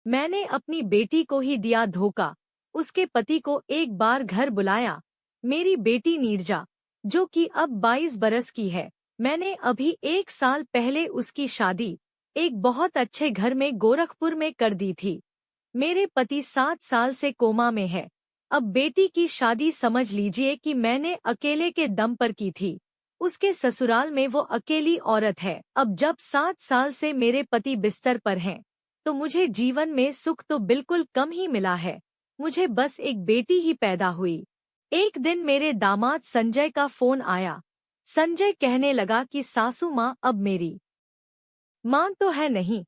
मैंने अपनी बेटी को ही दिया धोखा। उसके पति को एक बार घर बुलाया। मेरी बेटी नीरजा, जो कि अब 22 बरस की है, मैंने अभी 1 साल पहले उसकी शादी एक बहुत अच्छे घर में गोरखपुर में कर दी थी। मेरे पति 7 साल से कोमा में है। अब बेटी की शादी समझ लीजिए कि मैंने अकेले के दम पर की थी। उसके ससुराल में वो अकेली औरत है। अब जब 7 साल से मेरे पति बिस्तर पर हैं, तो मुझे जीवन में सुख तो बिल्कुल कम ही मिला है। मुझे बस एक बेटी ही पैदा हुई। एक दिन मेरे दामाद संजय का फोन आया। संजय कहने लगा कि सासू माँ अब मेरी माँ तो है नहीं,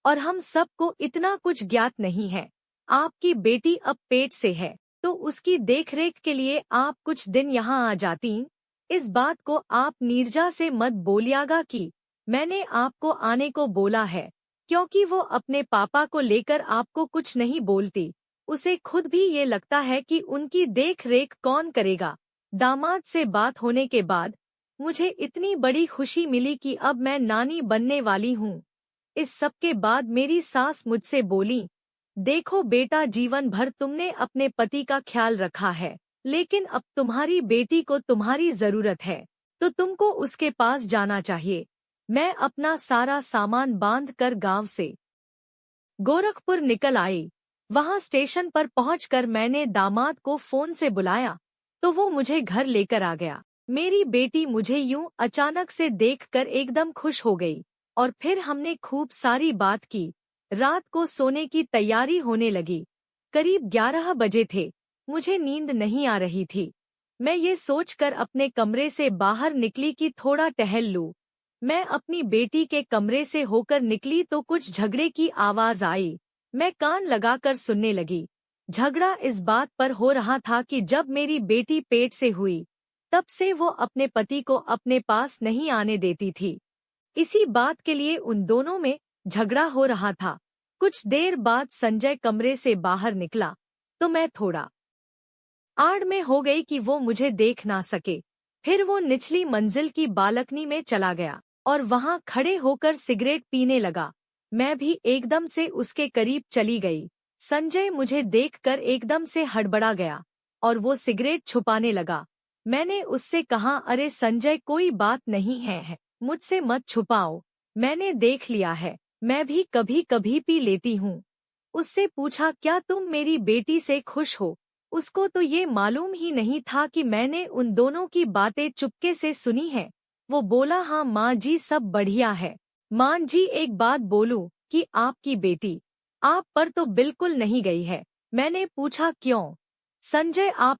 और हम सबको इतना कुछ ज्ञात नहीं है। आपकी बेटी अब पेट से है, तो उसकी देखरेख के लिए आप कुछ दिन यहाँ आ जाती। इस बात को आप नीरजा से मत बोलिएगा कि मैंने आपको आने को बोला है, क्योंकि वो अपने पापा को लेकर आपको कुछ नहीं बोलती। उसे खुद भी ये लगता है कि उनकी देख रेख कौन करेगा। दामाद से बात होने के बाद मुझे इतनी बड़ी खुशी मिली कि अब मैं नानी बनने वाली हूँ। इस सब के बाद मेरी सास मुझसे बोली, देखो बेटा, जीवन भर तुमने अपने पति का ख्याल रखा है, लेकिन अब तुम्हारी बेटी को तुम्हारी जरूरत है, तो तुमको उसके पास जाना चाहिए। मैं अपना सारा सामान बांध कर गाँव से गोरखपुर निकल आई। वहां स्टेशन पर पहुंचकर मैंने दामाद को फोन से बुलाया, तो वो मुझे घर लेकर आ गया। मेरी बेटी मुझे यूं अचानक से देखकर एकदम खुश हो गई, और फिर हमने खूब सारी बात की। रात को सोने की तैयारी होने लगी। करीब 11 बजे थे। मुझे नींद नहीं आ रही थी। मैं ये सोचकर अपने कमरे से बाहर निकली कि थोड़ा टहल लूं। मैं अपनी बेटी के कमरे से होकर निकली तो कुछ झगड़े की आवाज आई। मैं कान लगाकर सुनने लगी। झगड़ा इस बात पर हो रहा था कि जब मेरी बेटी पेट से हुई, तब से वो अपने पति को अपने पास नहीं आने देती थी। इसी बात के लिए उन दोनों में झगड़ा हो रहा था। कुछ देर बाद संजय कमरे से बाहर निकला, तो मैं थोड़ा आड़ में हो गई कि वो मुझे देख ना सके। फिर वो निचली मंजिल की बालकनी में चला गया और वहां खड़े होकर सिगरेट पीने लगा। मैं भी एकदम से उसके करीब चली गई। संजय मुझे देखकर एकदम से हड़बड़ा गया और वो सिगरेट छुपाने लगा। मैंने उससे कहा, अरे संजय, कोई बात नहीं है, मुझसे मत छुपाओ, मैंने देख लिया है, मैं भी कभी कभी पी लेती हूँ। उससे पूछा, क्या तुम मेरी बेटी से खुश हो? उसको तो ये मालूम ही नहीं था कि मैंने उन दोनों की बातें चुपके से सुनी है। वो बोला, हाँ माँ जी, सब बढ़िया है। माँ जी, एक बात बोलूं कि आपकी बेटी आप पर तो बिल्कुल नहीं गई है। मैंने पूछा, क्यों? संजय, आप